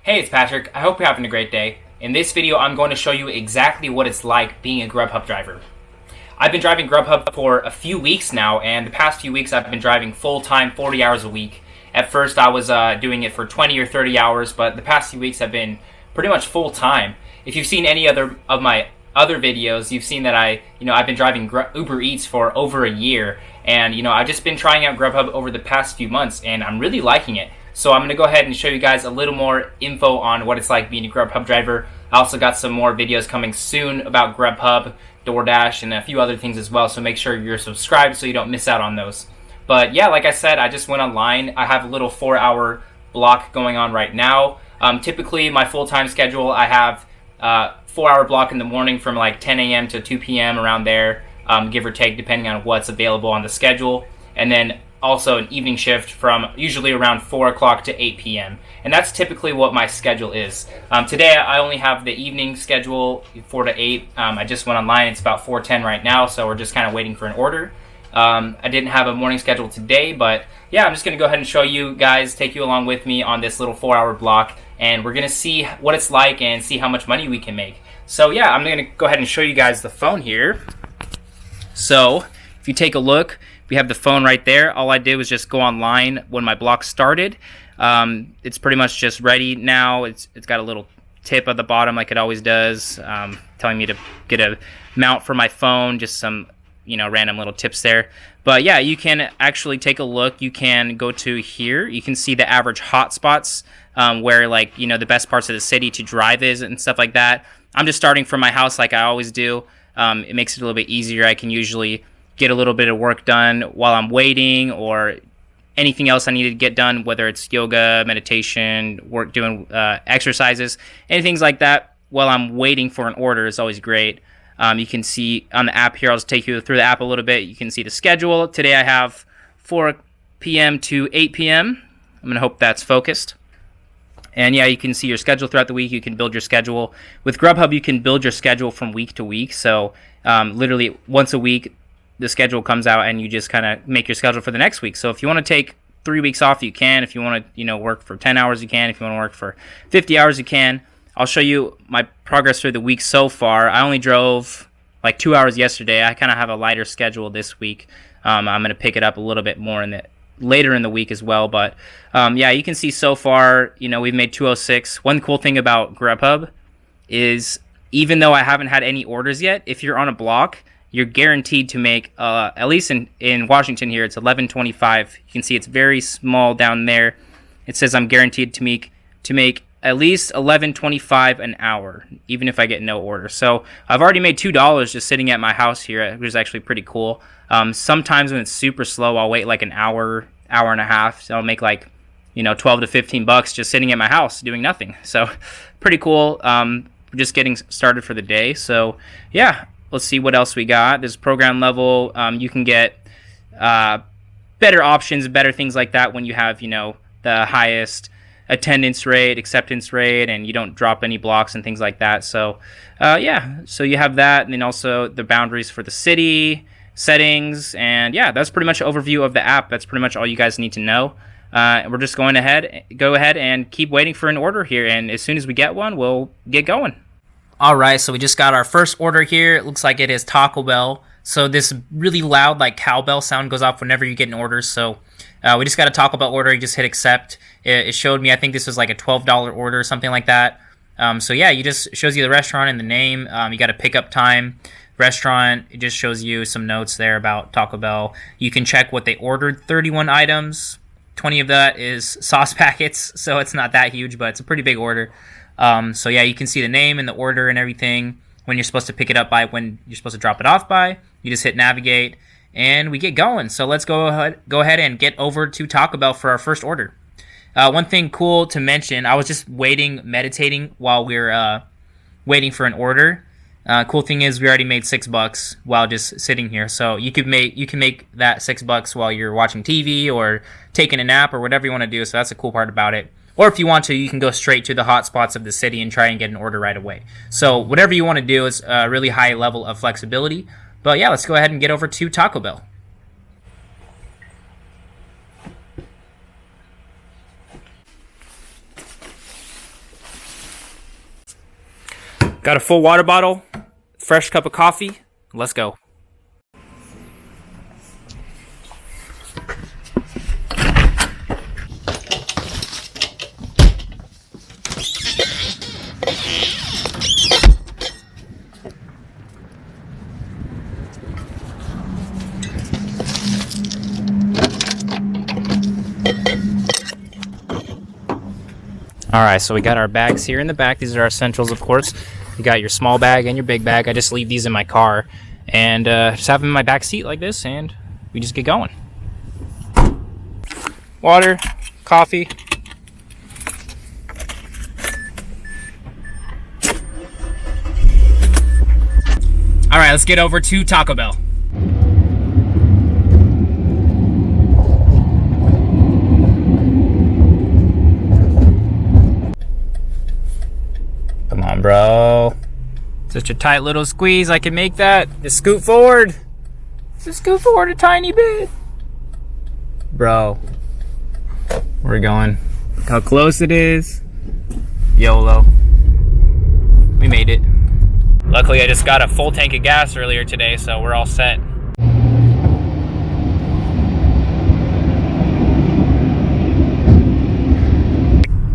Hey, it's Patrick. I hope you're having a great day. In this video, I'm going to show you exactly what it's like being a Grubhub driver. I've been driving Grubhub for a few weeks now, and the past few weeks I've been driving full-time, 40 hours a week. At first I was doing it for 20 or 30 hours, but the past few weeks I've been pretty much full-time. If you've seen any other of my other videos, you've seen that I've been driving Uber Eats for over a year, and I've just been trying out Grubhub over the past few months, and I'm really liking it. So I'm going to go ahead and show you guys a little more info on what it's like being a Grubhub driver. I also got some more videos coming soon about Grubhub, DoorDash, and a few other things as well, so make sure you're subscribed so you don't miss out on those. But yeah, like I said, I just went online. I have a little 4-hour block going on right now. Typically, my full-time schedule, I have 4-hour block in the morning from like 10 a.m. to 2 p.m. around there, give or take, depending on what's available on the schedule. And then also an evening shift from usually around 4 o'clock to 8 p.m. And that's typically what my schedule is. Today I only have the evening schedule, 4 to 8. I just went online. It's about 4:10 right now, so we're just kind of waiting for an order. I didn't have a morning schedule today, but yeah, I'm just going to go ahead and show you guys, take you along with me on this little 4-hour block, and we're going to see what it's like and see how much money we can make. So yeah, I'm going to go ahead and show you guys the phone here. So if you take a look, we have the phone right there. All I did was just go online when my block started. It's pretty much just ready now. It's got a little tip at the bottom like it always does, telling me to get a mount for my phone, just some random little tips there. But yeah, you can actually take a look. You can go to here. You can see the average hotspots, where the best parts of the city to drive is and stuff like that. I'm just starting from my house like I always do. It makes it a little bit easier. I can usually get a little bit of work done while I'm waiting, or anything else I need to get done, whether it's yoga, meditation, doing exercises, anything like that while I'm waiting for an order is always great. You can see on the app here, I'll just take you through the app a little bit. You can see the schedule. Today I have 4 p.m. to 8 p.m. I'm going to hope that's focused. And yeah, you can see your schedule throughout the week. You can build your schedule. With Grubhub, you can build your schedule from week to week. So literally once a week, the schedule comes out and you just kind of make your schedule for the next week. So if you want to take 3 weeks off, you can. If you want to work for 10 hours, you can. If you want to work for 50 hours, you can. I'll show you my progress through the week so far. I only drove like 2 hours yesterday. I kind of have a lighter schedule this week. I'm going to pick it up a little bit more later in the week as well. But yeah, you can see so far, we've made 206. One cool thing about Grubhub is even though I haven't had any orders yet, if you're on a block, you're guaranteed to make, at least in Washington here, it's $11.25. You can see it's very small down there. It says I'm guaranteed to make at least $11.25 an hour, even if I get no order. So I've already made $2 just sitting at my house here, which is actually pretty cool. Sometimes when it's super slow, I'll wait like an hour and a half. So I'll make like, 12 to 15 bucks just sitting at my house doing nothing. So pretty cool. We're just getting started for the day. So yeah, let's see what else we got. There's program level. You can get better options, better things like that when you have, the highest attendance rate, acceptance rate, and you don't drop any blocks and things like that. So yeah, so you have that, and then also the boundaries for the city, settings, and yeah, that's pretty much an overview of the app. That's pretty much all you guys need to know. We're just go ahead and keep waiting for an order here, and as soon as we get one, we'll get going. All right, so we just got our first order here. It looks like it is Taco Bell. So this really loud, like cowbell sound goes off whenever you get an order. So we just got a Taco Bell order. You just hit accept. It showed me, I think this was like a $12 order or something like that. So yeah, you just shows you the restaurant and the name. You got a pickup time, restaurant. It just shows you some notes there about Taco Bell. You can check what they ordered. 31 items. 20 of that is sauce packets. So it's not that huge, but it's a pretty big order. So yeah, you can see the name and the order and everything, when you're supposed to pick it up by, when you're supposed to drop it off by. You just hit navigate and we get going. So let's go ahead and get over to Taco Bell for our first order. One thing cool to mention, I was just meditating while we were waiting for an order. Cool thing is we already made $6 while just sitting here. So you can make that $6 while you're watching TV or taking a nap or whatever you want to do. So that's the cool part about it. Or if you want to, you can go straight to the hot spots of the city and try and get an order right away. So whatever you want to do is a really high level of flexibility. But yeah, let's go ahead and get over to Taco Bell. Got a full water bottle, fresh cup of coffee. Let's go. Alright, so we got our bags here in the back. These are our essentials, of course. You got your small bag and your big bag. I just leave these in my car and just have them in my back seat like this, and we just get going. Water, coffee. Alright, let's get over to Taco Bell. Come on, bro. Such a tight little squeeze. I can make that. Just scoot forward. Just scoot forward a tiny bit. Bro. Where we going? Look how close it is. YOLO. We made it. Luckily, I just got a full tank of gas earlier today, so we're all set.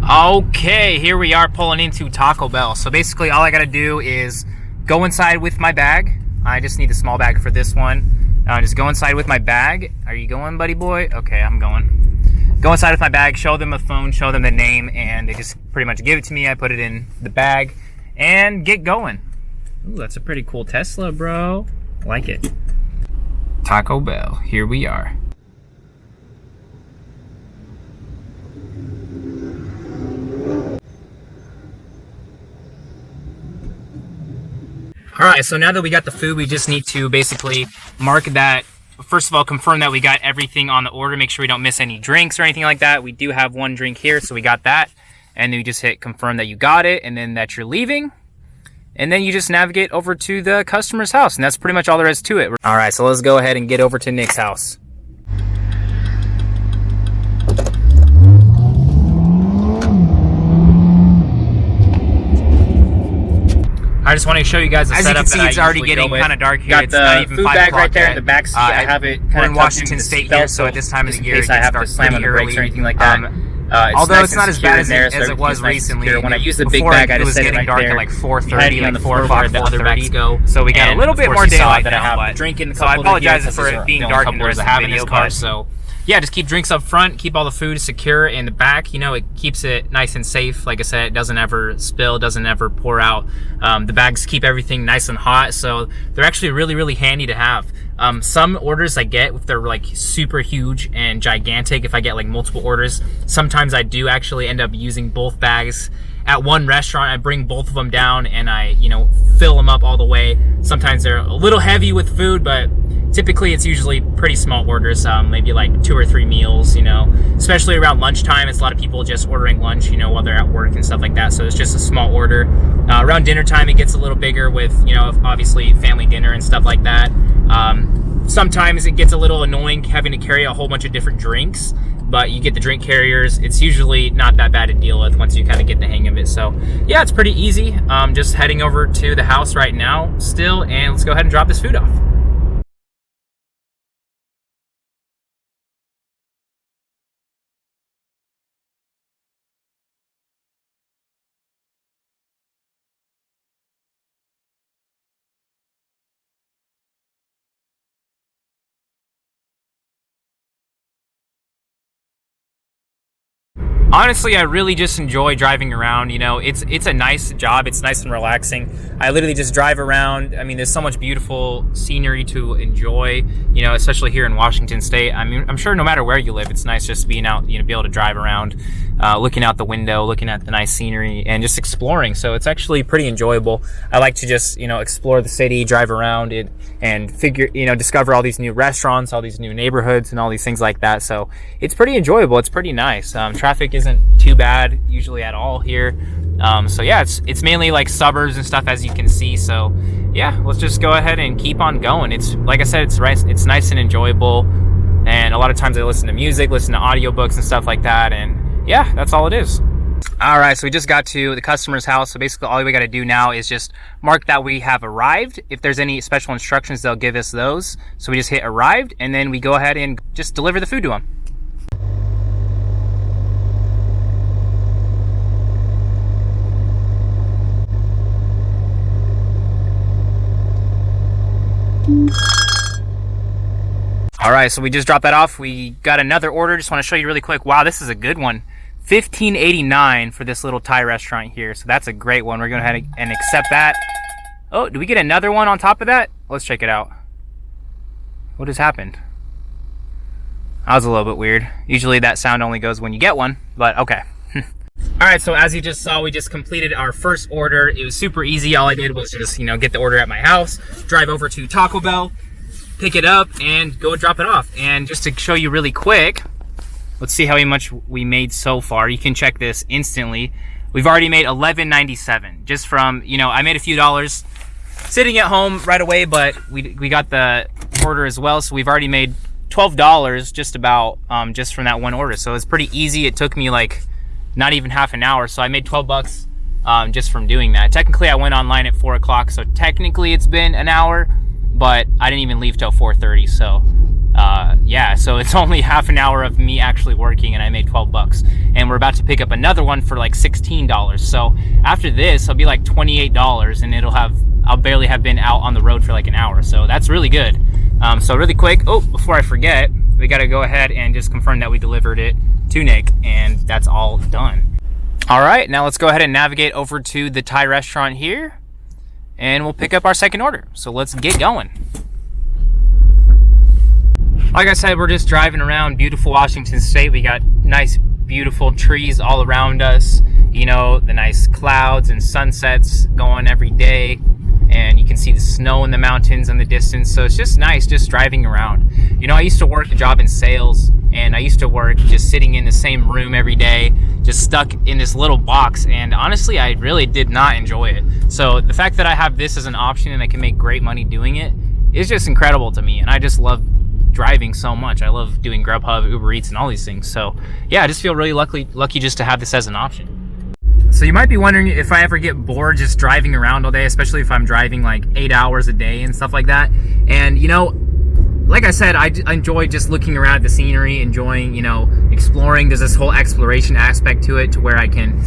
Okay, here we are pulling into Taco Bell. So basically all I gotta do is go inside with my bag. I just need the small bag for this one. Just go inside with my bag. Are you going, buddy boy? Okay, I'm going. Go inside with my bag, show them a phone, show them the name, and they just pretty much give it to me. I put it in the bag and get going. Ooh, that's a pretty cool Tesla, bro. I like it. Taco Bell, here we are. All right, so now that we got the food, we just need to basically mark that. First of all, confirm that we got everything on the order. Make sure we don't miss any drinks or anything like that. We do have one drink here, so we got that. And then you just hit confirm that you got it and then that you're leaving. And then you just navigate over to the customer's house. And that's pretty much all there is to it. All right, so let's go ahead and get over to Nick's house. I just want to show you guys the setup. As you can see, it's already getting kind of dark here. Got the food bag right there in the back seat. I have it kind of in Washington State here, so at this time of the year, it gets dark pretty early or anything like that. Although it's not as bad as it was recently. When I use the big bag, I just set it right there. It was getting dark at like 4:30, like 4 o'clock, the other bags go. So we got a little bit more daylight now, but drinking. So I apologize for it being dark in the rest of the video part. So yeah, just keep drinks up front, keep all the food secure in the back. You know, it keeps it nice and safe. Like I said, it doesn't ever spill, doesn't ever pour out. The bags keep everything nice and hot, so they're actually really, really handy to have. Some orders I get, if they're like super huge and gigantic, if I get like multiple orders, sometimes I do actually end up using both bags at one restaurant. I bring both of them down and I, you know, fill them up all the way. Sometimes they're a little heavy with food, but typically it's usually pretty small orders, maybe like 2 or 3 meals, you know, especially around lunchtime. It's a lot of people just ordering lunch, you know, while they're at work and stuff like that. So it's just a small order. Around dinner time, it gets a little bigger with, you know, obviously family dinner and stuff like that. Sometimes it gets a little annoying having to carry a whole bunch of different drinks, but you get the drink carriers. It's usually not that bad to deal with once you kind of get the hang of it. So yeah, it's pretty easy. Just heading over to the house right now still, and let's go ahead and drop this food off. Honestly, I really just enjoy driving around. You know, it's a nice job. It's nice and relaxing. I literally just drive around. I mean, there's so much beautiful scenery to enjoy, you know, especially here in Washington State. I mean, I'm sure no matter where you live, it's nice just being out, you know, be able to drive around, looking out the window, looking at the nice scenery and just exploring. So it's actually pretty enjoyable. I like to just, you know, explore the city, drive around it and discover all these new restaurants, all these new neighborhoods and all these things like that. So it's pretty enjoyable. It's pretty nice. Traffic isn't too bad usually at all here. So yeah, it's mainly like suburbs and stuff, as you can see. So yeah, let's just go ahead and keep on going. It's like I said, it's nice and enjoyable. And a lot of times I listen to music, listen to audiobooks and stuff like that. And yeah, that's all it is. All right, so we just got to the customer's house. So basically all we got to do now is just mark that we have arrived. If there's any special instructions, they'll give us those. So we just hit arrived, and then we go ahead and just deliver the food to them. All right, so we just dropped that off. We got another order. Just want to show you really quick. Wow, this is a good one. $15.89 for this little Thai restaurant here. So that's a great one. We're going to go ahead and accept that. Oh, do we get another one on top of that? Let's check it out. What has happened? That was a little bit weird. Usually that sound only goes when you get one, but okay. All right, so as you just saw, we just completed our first order. It was super easy. All I did was just, get the order at my house, drive over to Taco Bell, pick it up, and go drop it off. And just to show you really quick, let's see how much we made so far. You can check this instantly. We've already made $11.97 just from, I made a few dollars sitting at home right away, but we got the order as well. So we've already made $12 just about just from that one order. So it's pretty easy. It took me like not even half an hour. So I made 12 bucks just from doing that. Technically, I went online at 4 o'clock. So technically it's been an hour, but I didn't even leave till 4:30. So yeah, so it's only half an hour of me actually working, and I made 12 bucks. And we're about to pick up another one for like $16. So after this, I'll be like $28, and I'll barely have been out on the road for like an hour. So that's really good. So really quick, before I forget, we got to go ahead and just confirm that we delivered it to Nick, and that's all done. All right, now let's go ahead and navigate over to the Thai restaurant here, and we'll pick up our second order. So let's get going. Like I said, we're just driving around beautiful Washington State. We got nice, beautiful trees all around us. The nice clouds and sunsets going every day. And you can see the snow in the mountains in the distance. So it's just nice just driving around. I used to work a job in sales, and I used to work just sitting in the same room every day, just stuck in this little box. And honestly, I really did not enjoy it. So the fact that I have this as an option and I can make great money doing it is just incredible to me. And I just love driving so much. I love doing Grubhub, Uber Eats, and all these things. So yeah, I just feel really lucky just to have this as an option. So you might be wondering if I ever get bored just driving around all day, especially if I'm driving like 8 hours a day and stuff like that. And like I said, I enjoy just looking around at the scenery, enjoying, exploring. There's this whole exploration aspect to it, to where I can,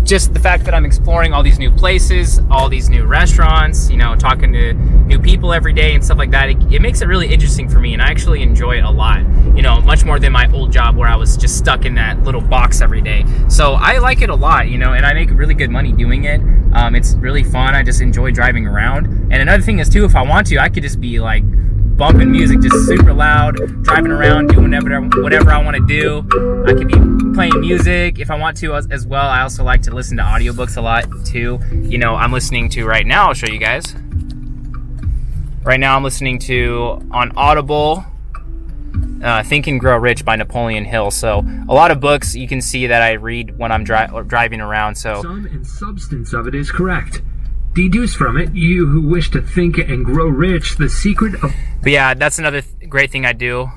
just the fact that I'm exploring all these new places, all these new restaurants, talking to new people every day and stuff like that, it makes it really interesting for me, and I actually enjoy it a lot, much more than my old job where I was just stuck in that little box every day. So I like it a lot, and I make really good money doing it. It's really fun. I just enjoy driving around. And another thing is too, if I want to, I could just be like bumping music just super loud, driving around, doing whatever I want to do. I could be playing music if I want to as well. I also like to listen to audiobooks a lot too. I'm listening to right now, I'll show you guys. Right now I'm listening to on Audible, Think and Grow Rich by Napoleon Hill. So a lot of books you can see that I read when I'm driving around. So sum and substance of it is correct. Deduce from it, you who wish to think and grow rich, the secret of... But yeah, that's another great thing I do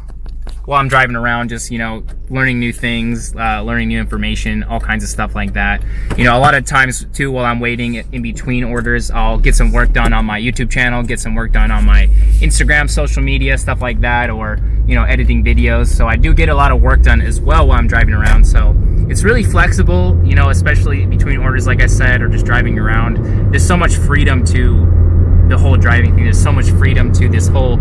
while I'm driving around, just, learning new things, learning new information, all kinds of stuff like that. A lot of times too, while I'm waiting in between orders, I'll get some work done on my YouTube channel, get some work done on my Instagram, social media, stuff like that, or, editing videos. So I do get a lot of work done as well while I'm driving around. So it's really flexible, especially between orders, like I said, or just driving around. There's so much freedom to the whole driving thing. There's so much freedom to this whole,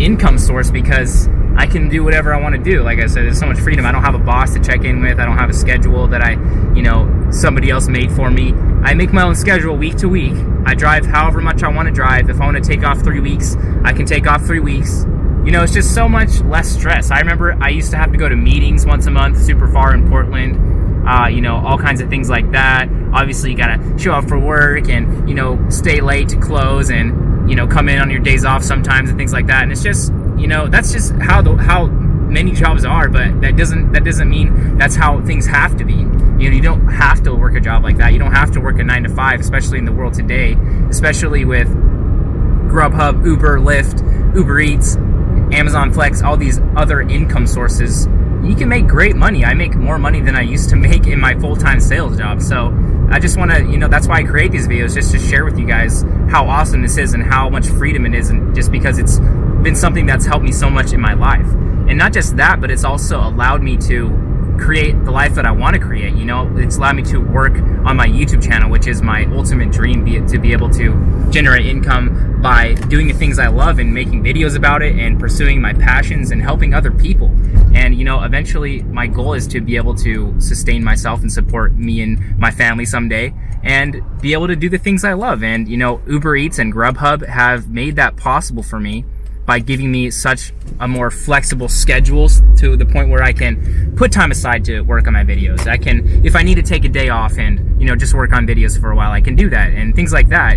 income source, because I can do whatever I want to do. Like I said, there's so much freedom. I don't have a boss to check in with. I don't have a schedule that somebody else made for me. I make my own schedule week to week. I drive however much I want to drive. If I want to take off 3 weeks, I can take off 3 weeks. It's just so much less stress. I remember I used to have to go to meetings once a month, super far in Portland, all kinds of things like that. Obviously, you gotta show up for work and, stay late to close and, come in on your days off sometimes and things like that. And it's just, that's just how many jobs are, but that doesn't mean that's how things have to be. You don't have to work a job like that. You don't have to work a 9 to 5, especially in the world today, especially with Grubhub, Uber, Lyft, Uber Eats, Amazon Flex, all these other income sources. you can make great money. I make more money than I used to make in my full-time sales job. So I just want to, that's why I create these videos, just to share with you guys how awesome this is and how much freedom it is, and just because it's been something that's helped me so much in my life. And not just that, but it's also allowed me to create the life that I want to create. It's allowed me to work on my YouTube channel, which is my ultimate dream, to be able to generate income by doing the things I love and making videos about it and pursuing my passions and helping other people. And eventually my goal is to be able to sustain myself and support me and my family someday, and be able to do the things I love. And Uber Eats and Grubhub have made that possible for me by giving me such a more flexible schedule, to the point where I can put time aside to work on my videos. I can, if I need to take a day off and just work on videos for a while, I can do that, and things like that.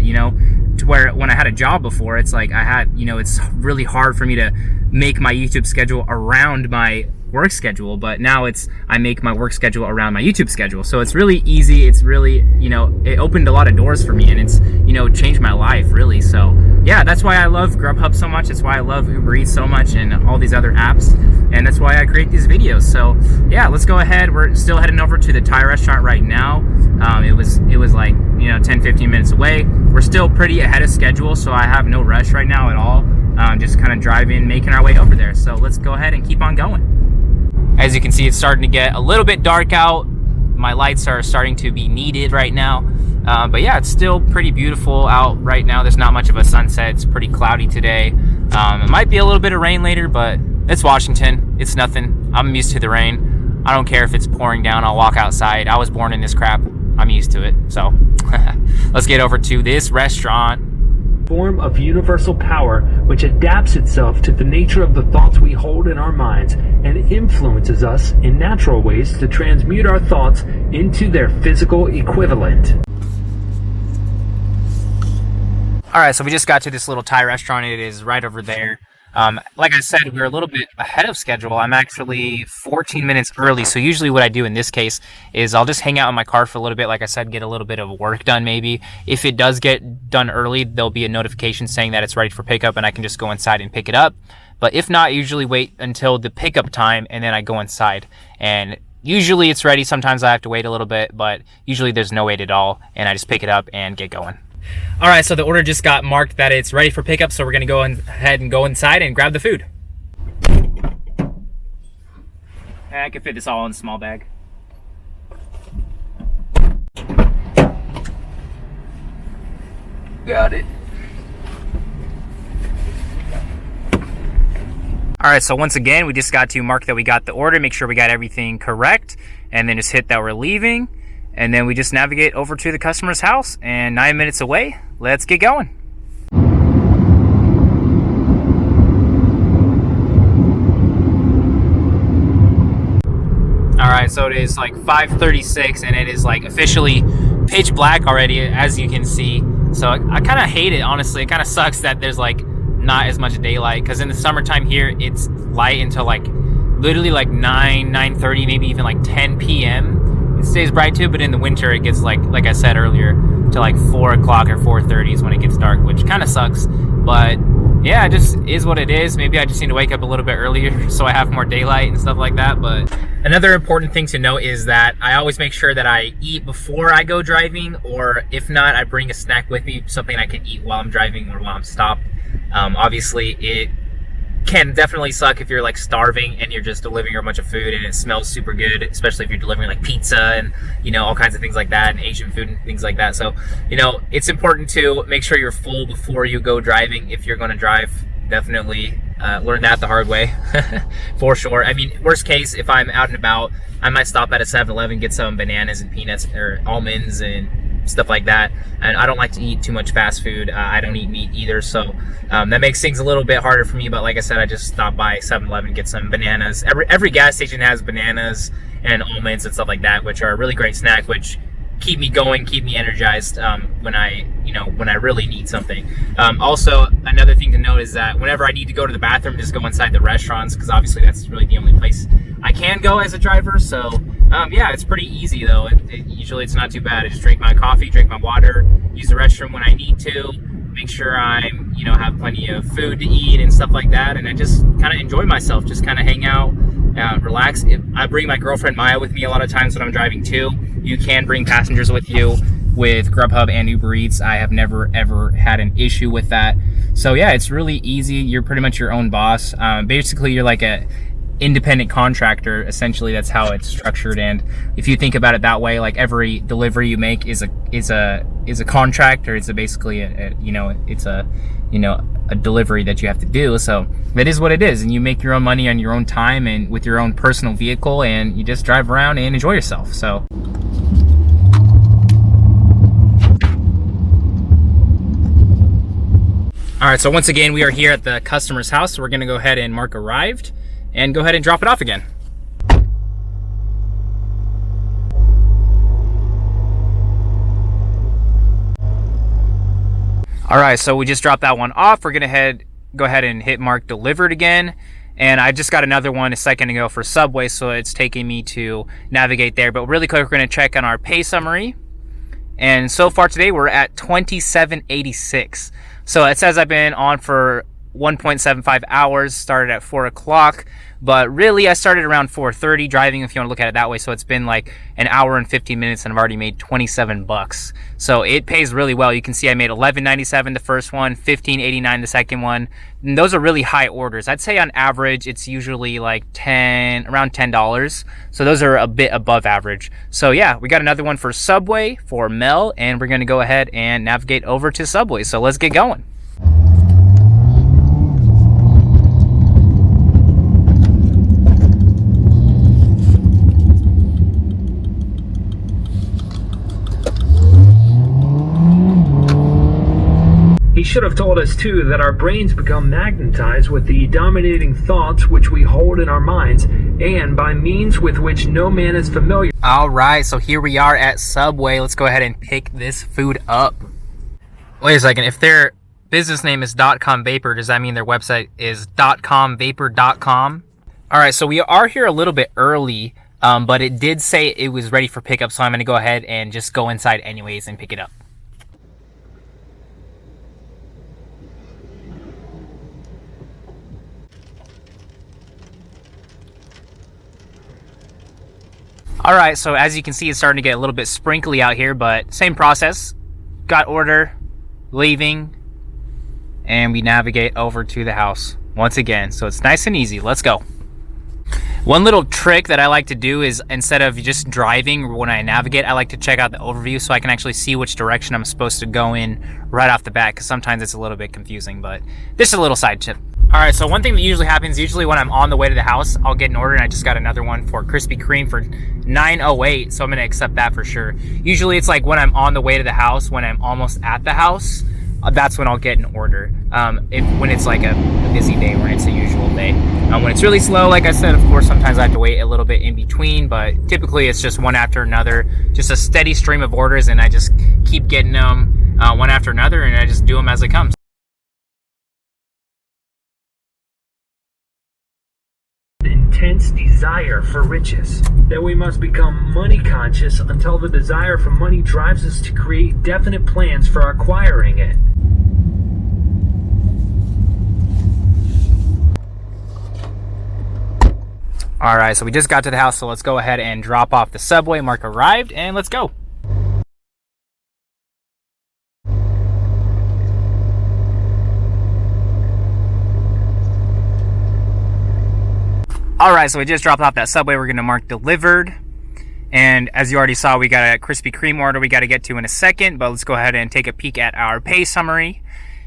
To where when I had a job before, it's like I had, it's really hard for me to make my YouTube schedule around my work schedule, but now I make my work schedule around my YouTube schedule. So it's really easy. It's really, it opened a lot of doors for me, and it's, changed my life really. So yeah, that's why I love Grubhub so much. That's why I love Uber Eats so much, and all these other apps. And that's why I create these videos. So yeah, let's go ahead. We're still heading over to the Thai restaurant right now. It was like, 10-15 minutes away. We're still pretty ahead of schedule, so I have no rush right now at all. Just kind of driving, making our way over there. So let's go ahead and keep on going. As you can see, it's starting to get a little bit dark out. My lights are starting to be needed right now. But yeah, it's still pretty beautiful out right now. There's not much of a sunset. It's pretty cloudy today. It might be a little bit of rain later, but it's Washington. It's nothing. I'm used to the rain. I don't care if it's pouring down. I'll walk outside. I was born in this crap. I'm used to it. So let's get over to this restaurant. Form of universal power which adapts itself to the nature of the thoughts we hold in our minds and influences us in natural ways to transmute our thoughts into their physical equivalent. Alright, so we just got to this little Thai restaurant. It is right over there. Like I said, we're a little bit ahead of schedule. I'm actually 14 minutes early. So usually what I do in this case is I'll just hang out in my car for a little bit. Like I said, get a little bit of work done maybe. If it does get done early, there'll be a notification saying that it's ready for pickup, and I can just go inside and pick it up. But if not, I usually wait until the pickup time and then I go inside. And usually it's ready. Sometimes I have to wait a little bit, but usually there's no wait at all, and I just pick it up and get going. All right, so the order just got marked that it's ready for pickup, so we're gonna go ahead and go inside and grab the food. I can fit this all in a small bag. Got it. All right, so once again, we just got to mark that we got the order, make sure we got everything correct, and then just hit that we're leaving. And then we just navigate over to the customer's house, and 9 minutes away. Let's get going. All right, so it is like 5:36, and it is like officially pitch black already, as you can see. So I kind of hate it, honestly. It kind of sucks that there's like not as much daylight, because in the summertime here, it's light until like literally like 9:30, maybe even like 10 p.m. It stays bright too, but in the winter it gets like I said earlier, to like 4 o'clock or 4:30 is when it gets dark, which kind of sucks. But yeah, it just is what it is. Maybe I just need to wake up a little bit earlier so I have more daylight and stuff like that. But another important thing to note is that I always make sure that I eat before I go driving, or if not, I bring a snack with me, something I can eat while I'm driving or while I'm stopped. Obviously, it can definitely suck if you're like starving and you're just delivering a bunch of food and it smells super good, especially if you're delivering like pizza and all kinds of things like that, and Asian food and things like that. So it's important to make sure you're full before you go driving if you're going to drive. Definitely learn that the hard way for sure. I mean, worst case, if I'm out and about, I might stop at a 7-Eleven, get some bananas and peanuts or almonds and stuff like that. And I don't like to eat too much fast food. I don't eat meat either, so that makes things a little bit harder for me. But like I said, I just stop by 7-Eleven, get some bananas. Every gas station has bananas and almonds and stuff like that, which are a really great snack, which keep me going, keep me energized when I really need something. Also, another thing to note is that whenever I need to go to the bathroom, just go inside the restaurants, because obviously that's really the only place I can go as a driver. So yeah, it's pretty easy though. Usually it's not too bad. I just drink my coffee, drink my water, use the restroom when I need to, make sure I'm have plenty of food to eat and stuff like that, and I just kind of enjoy myself, just kind of hang out relax. I bring my girlfriend Maya with me a lot of times when I'm driving too. You can bring passengers with you with Grubhub and Uber Eats. I have never ever had an issue with that. So yeah, it's really easy. You're pretty much your own boss. Basically, you're like a independent contractor. Essentially, that's how it's structured. And if you think about it that way, like every delivery you make is a contract, or it's basically a delivery that you have to do. So that is what it is, and you make your own money on your own time and with your own personal vehicle, and you just drive around and enjoy yourself. So all right, so once again, we are here at the customer's house. So we're gonna go ahead and mark arrived and go ahead and drop it off again. All right, so we just dropped that one off. We're gonna go ahead and hit mark delivered again. And I just got another one a second ago for Subway, so it's taking me to navigate there. But really quick, we're gonna check on our pay summary. And so far today, we're at $27.86. So it says I've been on for 1.75 hours, started at 4 o'clock, but really I started around 4:30 driving, if you want to look at it that way. So it's been like an hour and 15 minutes and I've already made 27 bucks. So it pays really well. You can see I made $11.97 the first one, $15.89 the second one. And those are really high orders. I'd say on average it's usually like around $10. So those are a bit above average. So yeah, we got another one for Subway for Mel, and we're going to go ahead and navigate over to Subway. So let's get going. He should have told us too that our brains become magnetized with the dominating thoughts which we hold in our minds, and by means with which no man is familiar. All right, so here we are at Subway. Let's go ahead and pick this food up. Wait a second, if their business name is .com Vapor, does that mean their website is .comvapor.com? All right, so we are here a little bit early, but it did say it was ready for pickup, so I'm gonna go ahead and just go inside anyways and pick it up. All right, so as you can see, it's starting to get a little bit sprinkly out here, but same process. Got order, leaving, and we navigate over to the house once again. So it's nice and easy. Let's go. One little trick that I like to do is, instead of just driving when I navigate, I like to check out the overview so I can actually see which direction I'm supposed to go in right off the bat, because sometimes it's a little bit confusing, but this is a little side tip. All right, so one thing that usually happens, when I'm on the way to the house, I'll get an order, and I just got another one for Krispy Kreme for $9.08, so I'm gonna accept that for sure. Usually it's like when I'm on the way to the house, when I'm almost at the house, that's when I'll get an order. When it's like a busy day, when it's a usual day. When it's really slow, like I said, of course, sometimes I have to wait a little bit in between, but typically it's just one after another, just a steady stream of orders, and I just keep getting them one after another, and I just do them as it comes. Intense desire for riches, that we must become money conscious until the desire for money drives us to create definite plans for acquiring it. All right, so we just got to the house, so let's go ahead and drop off the Subway. Mark arrived, and let's go. All right, so we just dropped off that Subway. We're gonna mark delivered. And as you already saw, we got a Krispy Kreme order we gotta get to in a second, but let's go ahead and take a peek at our pay summary.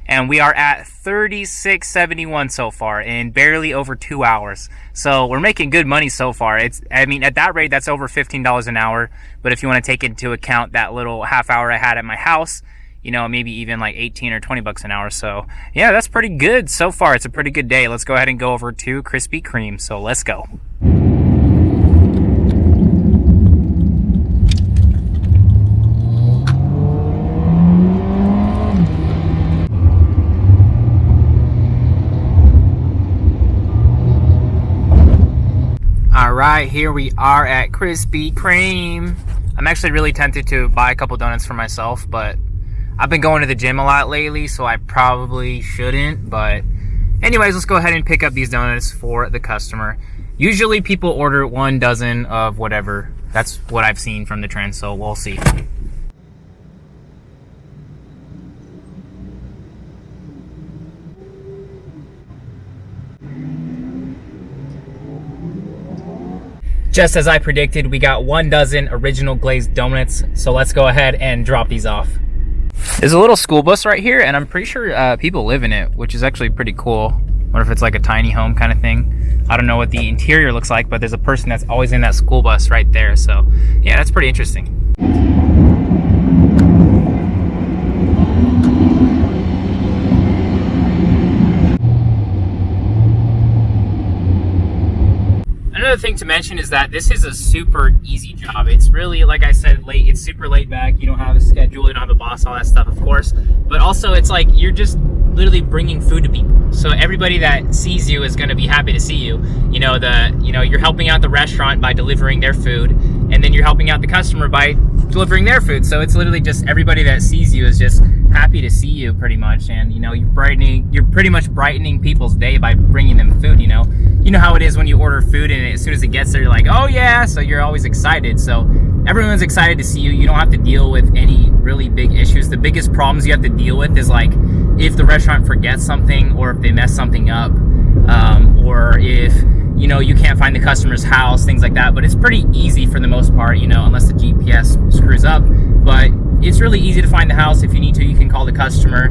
And we are at $36.71 so far in barely over 2 hours. So we're making good money so far. At that rate, that's over $15 an hour. But if you want to take into account that little half hour I had at my house, maybe even like 18 or 20 bucks an hour. So yeah, that's pretty good so far. It's a pretty good day. Let's go ahead and go over to Krispy Kreme. So let's go. All right, here we are at Krispy Kreme. I'm actually really tempted to buy a couple donuts for myself, but I've been going to the gym a lot lately, so I probably shouldn't. But anyways, let's go ahead and pick up these donuts for the customer. Usually people order 1 dozen of whatever. That's what I've seen from the trend, so we'll see. Just as I predicted, we got 1 dozen original glazed donuts, so let's go ahead and drop these off. There's a little school bus right here, and I'm pretty sure people live in it, which is actually pretty cool. Wonder if it's like a tiny home kind of thing. I don't know what the interior looks like, but there's a person that's always in that school bus right there, so yeah, that's pretty interesting. Another thing to mention is that this is a super easy job. It's really, like I said, it's super laid back. You don't have a schedule, you don't have a boss, all that stuff, of course. But also, it's like you're just literally bringing food to people. So everybody that sees you is going to be happy to see you. You're helping out the restaurant by delivering their food, and then you're helping out the customer by delivering their food. So it's literally just everybody that sees you is just happy to see you, pretty much. And you're pretty much brightening people's day by bringing them food. You know how it is when you order food, and as soon as it gets there, you're like, oh yeah, so you're always excited. So everyone's excited to see you. You don't have to deal with any really big issues. The biggest problems you have to deal with is like if the restaurant forgets something, or if they mess something up, or if you can't find the customer's house, things like that. But it's pretty easy for the most part, unless the GPS screws up. But it's really easy to find the house. If you need to, you can call the customer.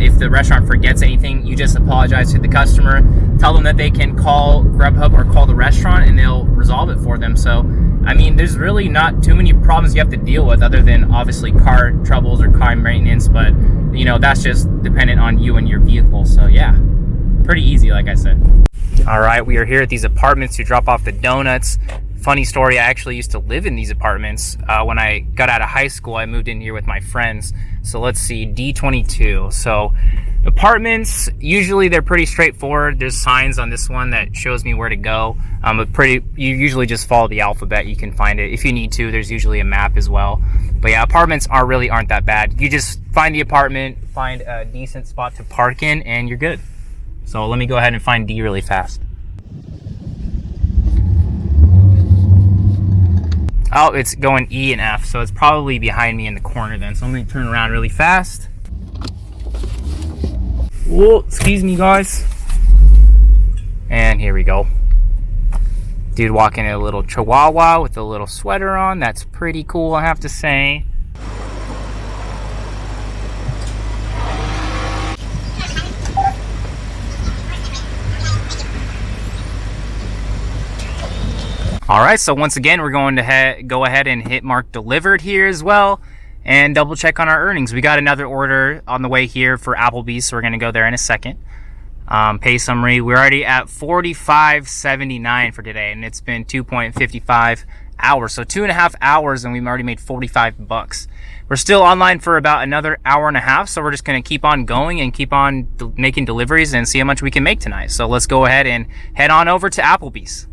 If the restaurant forgets anything, you just apologize to the customer, tell them that they can call Grubhub or call the restaurant, and they'll resolve it for them. So I mean, there's really not too many problems you have to deal with, other than obviously car troubles or car maintenance, but that's just dependent on you and your vehicle. So yeah, pretty easy, like I said. All right, we are here at these apartments to drop off the donuts. Funny story, I actually used to live in these apartments. When I got out of high school, I moved in here with my friends. So let's see, D22. So apartments, usually they're pretty straightforward. There's signs on this one that shows me where to go. You usually just follow the alphabet. You can find it. If you need to, there's usually a map as well. But yeah, apartments aren't that bad. You just find the apartment, find a decent spot to park in, and you're good. So let me go ahead and find D really fast. Oh, it's going E and F, so it's probably behind me in the corner then. So I'm going to turn around really fast. Whoa, excuse me, guys. And here we go. Dude walking in a little chihuahua with a little sweater on. That's pretty cool, I have to say. Alright, so once again, we're going to go ahead and hit mark delivered here as well, and double check on our earnings. We got another order on the way here for Applebee's, so we're going to go there in a second. Pay summary, we're already at $45.79 for today, and it's been 2.55 hours, so 2.5 hours, and we've already made $45. We're still online for about another hour and a half, so we're just going to keep on going and keep on making deliveries and see how much we can make tonight. So let's go ahead and head on over to Applebee's.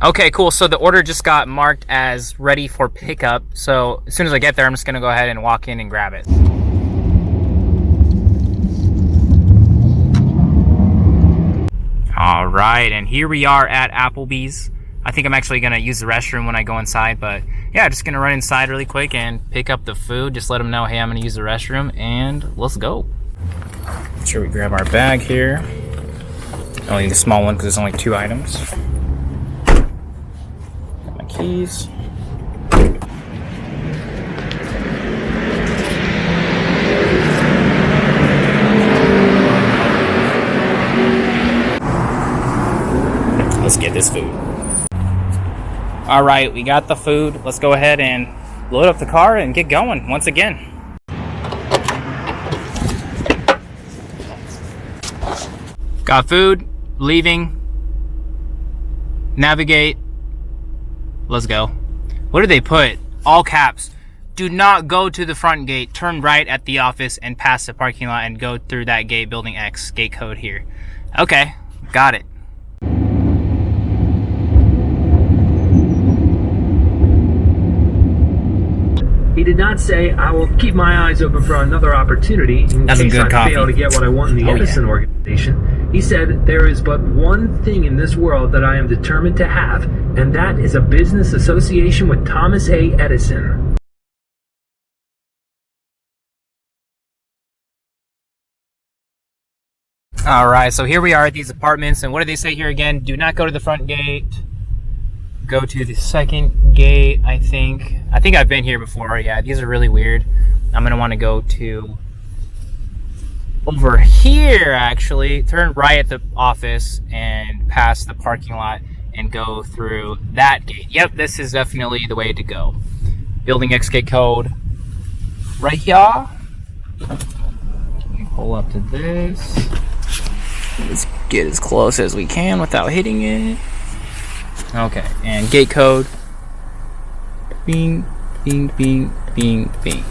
Okay, cool. So the order just got marked as ready for pickup. So as soon as I get there, I'm just going to go ahead and walk in and grab it. All right, and here we are at Applebee's. I think I'm actually going to use the restroom when I go inside, but yeah, just going to run inside really quick and pick up the food. Just let them know, hey, I'm going to use the restroom, and let's go. Make sure we grab our bag here. Only the small one because it's only 2 items. Keys. Let's get this food. All right, we got the food. Let's go ahead and load up the car and get going once again. Got food, leaving, navigate. Let's go. What did they put? All caps. Do not go to the front gate. Turn right at the office and pass the parking lot and go through that gate, building X, gate code here. Okay, got it. did not say, I will keep my eyes open for another opportunity in That's case a good I fail to get what I want in the Edison organization. He said, there is but one thing in this world that I am determined to have, and that is a business association with Thomas A. Edison. All right, so here we are at these apartments, and what do they say here again? Do not go to the front gate. Go to the second gate, I think. I think I've been here before. Yeah, these are really weird. I'm gonna want to go to over here, actually. Turn right at the office and pass the parking lot and go through that gate. Yep, this is definitely the way to go. Building XK code right here. Pull up to this. Let's get as close as we can without hitting it. Okay, and gate code. Bing, bing, bing, bing, bing.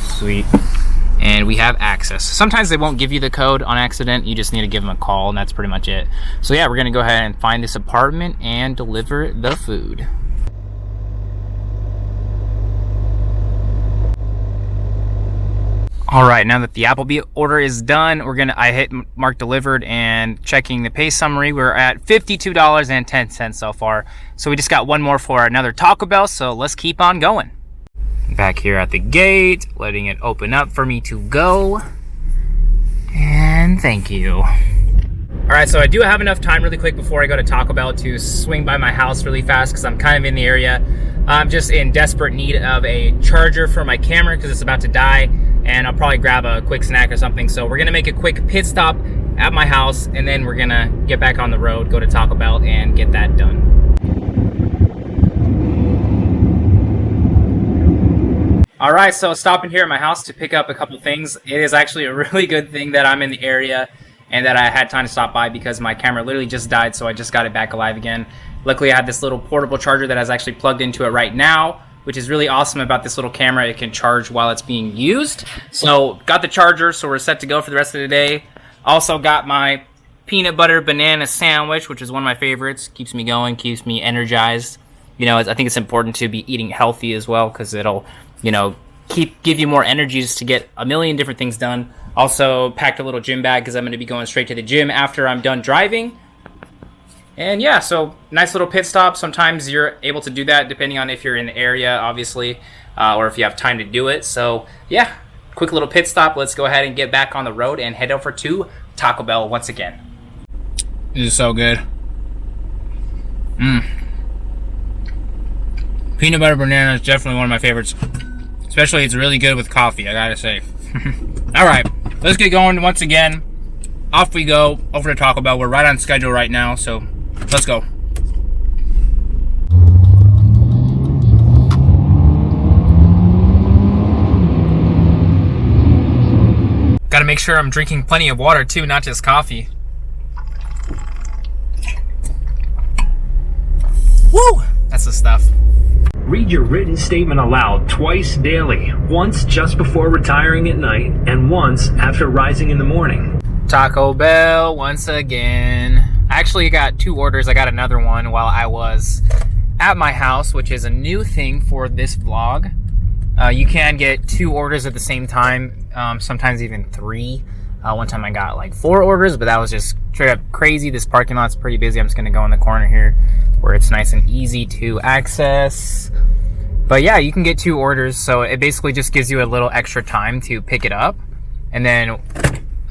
Sweet. And we have access. Sometimes they won't give you the code on accident. You just need to give them a call, and that's pretty much it. So yeah, we're gonna go ahead and find this apartment and deliver the food. All right, now that the Applebee order is done, I hit mark delivered, and checking the pay summary, we're at $52.10 so far. So we just got one more for another Taco Bell, so let's keep on going. Back here at the gate, letting it open up for me to go. And thank you. All right, so I do have enough time really quick before I go to Taco Bell to swing by my house really fast because I'm kind of in the area. I'm just in desperate need of a charger for my camera because it's about to die, and I'll probably grab a quick snack or something. So we're gonna make a quick pit stop at my house, and then we're gonna get back on the road, go to Taco Bell, and get that done. All right, so stopping here at my house to pick up a couple things. It is actually a really good thing that I'm in the area and that I had time to stop by because my camera literally just died, so I just got it back alive again. Luckily, I have this little portable charger that is actually plugged into it right now, which is really awesome about this little camera. It can charge while it's being used. So got the charger, so we're set to go for the rest of the day. Also got my peanut butter banana sandwich, which is one of my favorites. Keeps me going, keeps me energized. You know, I think it's important to be eating healthy as well because it'll, you know, give you more energy just to get a million different things done. Also packed a little gym bag because I'm going to be going straight to the gym after I'm done driving. And yeah, so nice little pit stop. Sometimes you're able to do that depending on if you're in the area, obviously, or if you have time to do it. So yeah, quick little pit stop. Let's go ahead and get back on the road and head over to Taco Bell once again. This is so good. Peanut butter banana is definitely one of my favorites. Especially it's really good with coffee, I gotta say. Alright, let's get going once again. Off we go over to Taco Bell. We're right on schedule right now, so let's go. Gotta make sure I'm drinking plenty of water too, not just coffee. Woo! That's the stuff. Read your written statement aloud twice daily, once just before retiring at night, and once after rising in the morning. Taco Bell once again. I actually got 2 orders. I got another one while I was at my house, which is a new thing for this vlog. You can get 2 orders at the same time, sometimes even 3. One time I got like 4 orders, but that was just straight up crazy. This parking lot's pretty busy. I'm just gonna go in the corner here where it's nice and easy to access. But yeah, you can get 2 orders, so it basically just gives you a little extra time to pick it up, and then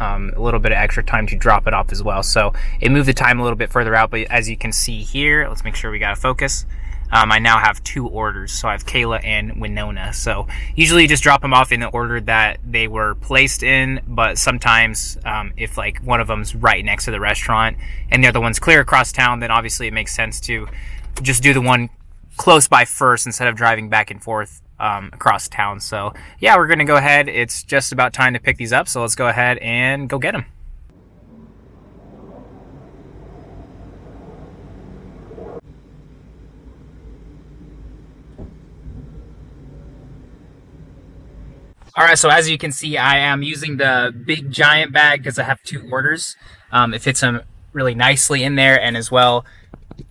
a little bit of extra time to drop it off as well. So it moved the time a little bit further out, but as you can see here, let's make sure we got to focus. I now have 2 orders, so I have Kayla and Winona. So usually you just drop them off in the order that they were placed in, but sometimes if like one of them's right next to the restaurant and the other one's clear across town, then obviously it makes sense to just do the one close by first instead of driving back and forth across town. So yeah, we're gonna go ahead. It's just about time to pick these up, so let's go ahead and go get them. Alright, so as you can see, I am using the big giant bag because I have 2 orders. It fits them really nicely in there, and as well,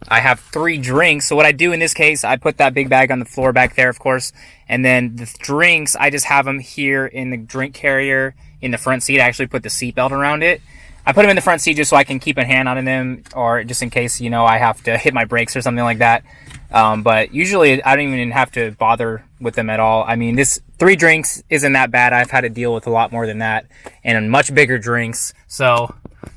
I have 3 drinks. So what I do in this case, I put that big bag on the floor back there, of course. And then the drinks, I just have them here in the drink carrier in the front seat. I actually put the seatbelt around it. I put them in the front seat just so I can keep a hand on them, or just in case, you know, I have to hit my brakes or something like that. But usually I don't even have to bother with them at all. I mean, this 3 drinks isn't that bad. I've had to deal with a lot more than that and much bigger drinks. So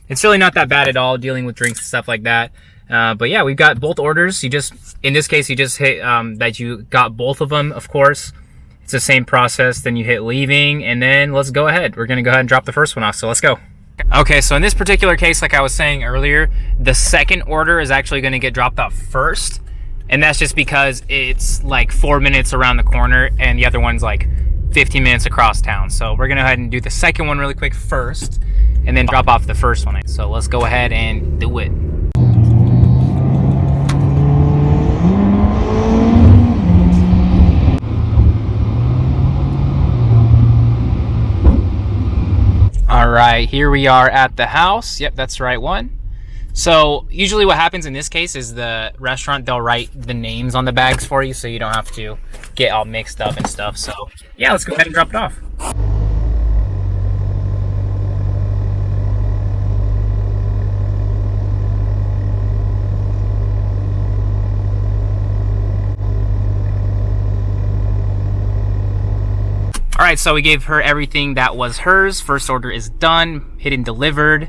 it's really not that bad at all dealing with drinks and stuff like that. But yeah, we've got both orders. You just, in this case, you just hit that you got both of them, of course. It's the same process. Then you hit leaving, and then let's go ahead. We're going to go ahead and drop the first one off. So let's go. Okay, so in this particular case, like I was saying earlier, the second order is actually going to get dropped off first. And that's just because it's like 4 minutes around the corner and the other one's like 15 minutes across town. So we're going to go ahead and do the second one really quick first and then drop off the first one. So let's go ahead and do it. All right, here we are at the house. Yep, that's the right one. So usually what happens in this case is the restaurant, they'll write the names on the bags for you so you don't have to get all mixed up and stuff. So yeah, let's go ahead and drop it off. All right, so we gave her everything that was hers. First order is done, hidden delivered,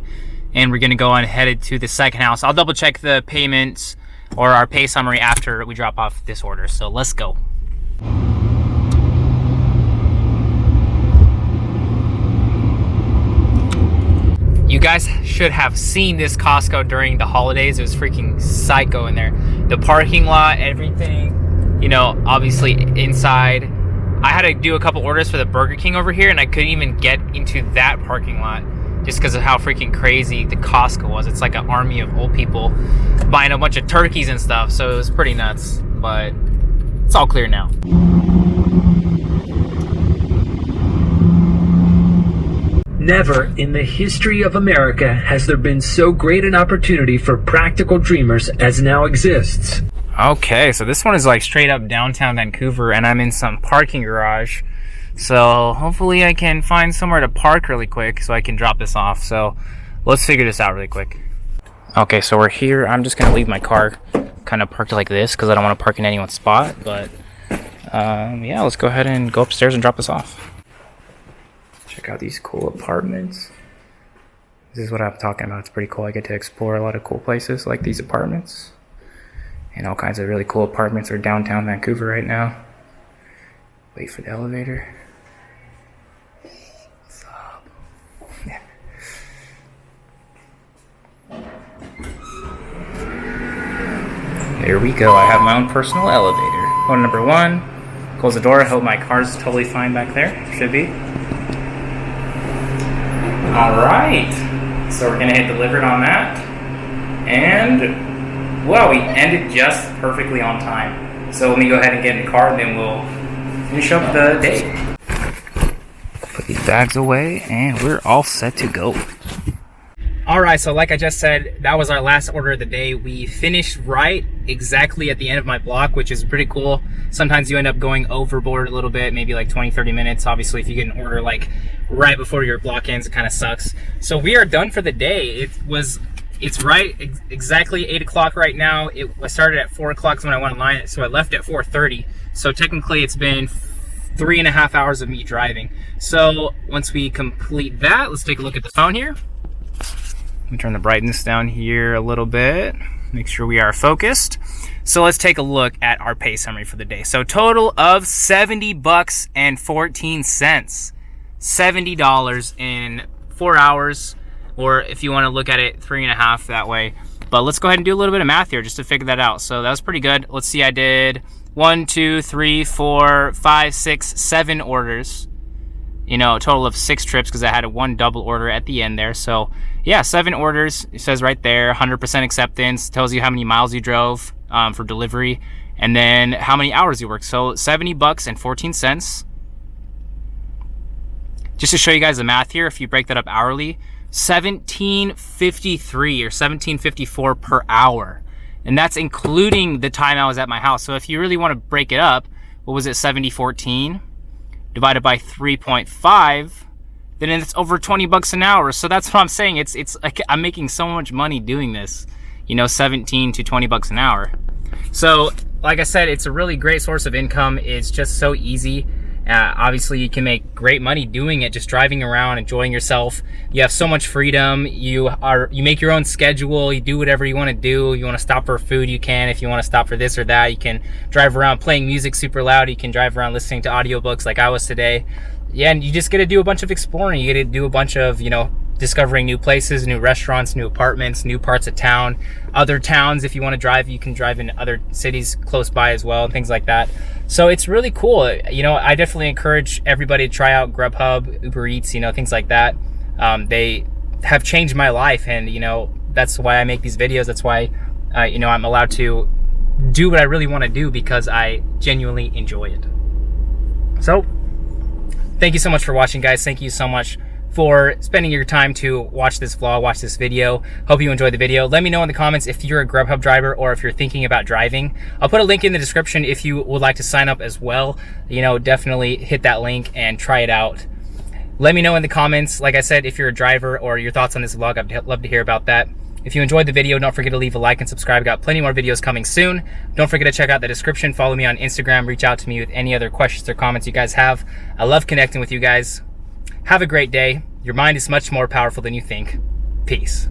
and we're gonna go on headed to the second house. I'll double check the payments or our pay summary after we drop off this order. So let's go. You guys should have seen this Costco during the holidays. It was freaking psycho in there. The parking lot, everything, you know, obviously inside. I had to do a couple orders for the Burger King over here, and I couldn't even get into that parking lot just because of how freaking crazy the Costco was. It's like an army of old people buying a bunch of turkeys and stuff, so it was pretty nuts, but it's all clear now. Never in the history of America has there been so great an opportunity for practical dreamers as now exists. Okay, so this one is like straight up downtown Vancouver, and I'm in some parking garage. So hopefully I can find somewhere to park really quick so I can drop this off. So let's figure this out really quick. Okay, so we're here. I'm just gonna leave my car kind of parked like this because I don't want to park in anyone's spot. But yeah, let's go ahead and go upstairs and drop this off. Check out these cool apartments. This is what I'm talking about. It's pretty cool. I get to explore a lot of cool places like these apartments. And all kinds of really cool apartments are downtown Vancouver right now. Wait for the elevator. What's up? Yeah. There we go. I have my own personal elevator. Phone number 1. Close the door. I hope my car's totally fine back there. Should be. Alright. So we're going to hit delivered on that. And well, we ended just perfectly on time. So let me go ahead and get in the car and then we'll finish up the day. Put these bags away and we're all set to go. Alright, so like I just said, that was our last order of the day. We finished right exactly at the end of my block, which is pretty cool. Sometimes you end up going overboard a little bit, maybe like 20-30 minutes. Obviously, if you get an order like right before your block ends, it kind of sucks. So we are done for the day. It's right exactly 8 o'clock right now. I started at 4 o'clock when I went online, so I left at 4:30. So technically it's been 3.5 hours of me driving. So once we complete that, let's take a look at the phone here. Let me turn the brightness down here a little bit. Make sure we are focused. So let's take a look at our pay summary for the day. So total of $70.14. $70 in 4 hours. Or if you want to look at it, 3.5 that way. But let's go ahead and do a little bit of math here just to figure that out. So that was pretty good. Let's see, I did 1, 2, 3, 4, 5, 6, 7 orders. You know, a total of 6 trips because I had a 1 double order at the end there. So yeah, 7 orders. It says right there, 100% acceptance. Tells you how many miles you drove for delivery. And then how many hours you worked. So $70.14. Just to show you guys the math here, if you break that up hourly, $17.53 or $17.54 per hour. And that's including the time I was at my house. So if you really want to break it up, what was it, 70-14 divided by 3.5, then it's over 20 bucks an hour. So that's what I'm saying. It's like I'm making so much money doing this, you know, 17 to 20 bucks an hour. So like I said, it's a really great source of income. It's just so easy. Obviously you can make great money doing it, just driving around, enjoying yourself. You have so much freedom. You make your own schedule. You do whatever you want to do. You want to stop for food, you can. If you want to stop for this or that, you can drive around playing music super loud. You can drive around listening to audiobooks like I was today. Yeah, and you just get to do a bunch of exploring. You get to do a bunch of, you know, discovering new places, new restaurants, new apartments, new parts of town, other towns. If you want to drive, you can drive in other cities close by as well, and things like that. So it's really cool. You know, I definitely encourage everybody to try out Grubhub, Uber Eats, you know, things like that. They have changed my life, and, you know, that's why I make these videos. That's why, you know, I'm allowed to do what I really want to do, because I genuinely enjoy it. So thank you so much for watching, guys. Thank you so much for spending your time to watch this vlog, watch this video. Hope you enjoyed the video. Let me know in the comments if you're a Grubhub driver or if you're thinking about driving. I'll put a link in the description if you would like to sign up as well. You know, definitely hit that link and try it out. Let me know in the comments, like I said, if you're a driver or your thoughts on this vlog. I'd love to hear about that. If you enjoyed the video, don't forget to leave a like and subscribe. Got plenty more videos coming soon. Don't forget to check out the description. Follow me on Instagram. Reach out to me with any other questions or comments you guys have. I love connecting with you guys. Have a great day. Your mind is much more powerful than you think. Peace.